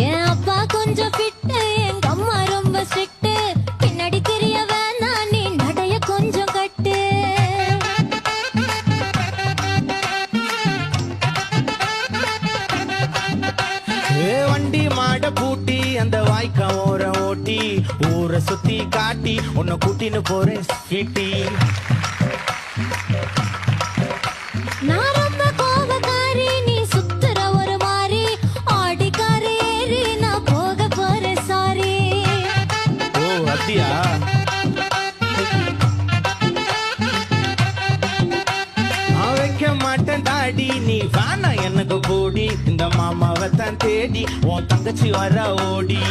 என் அப்பா கொஞ்சம் ஃபிட்டு, எங்க அம்மா ரொம்ப ஸ்ட்ரிக்ட். பின்னாடி தெரிய வேணாம், நீ நடைய கொஞ்சம் கட்டு. வண்டி மாட பூட்டி அந்த வாய்க்கா ஓர ஓட்டி ஊரை சுத்தி காட்டி உன்னை கூட்டின்னு போறேன் ஸ்வீட்டி. நான் ரொம்ப கோபக்காரி, நீ சுத்துற ஒரு மாறி. ஆடிக்கார ஏறி நான் போக போறேன் சாரி. ஓ அப்படியா? நான் வைக்க மாட்டேன் தாடி, நீ வேணா எனக்கு போடி. இந்த மாமாவை தான் தேடி உன் தங்கச்சி வர ஓடி.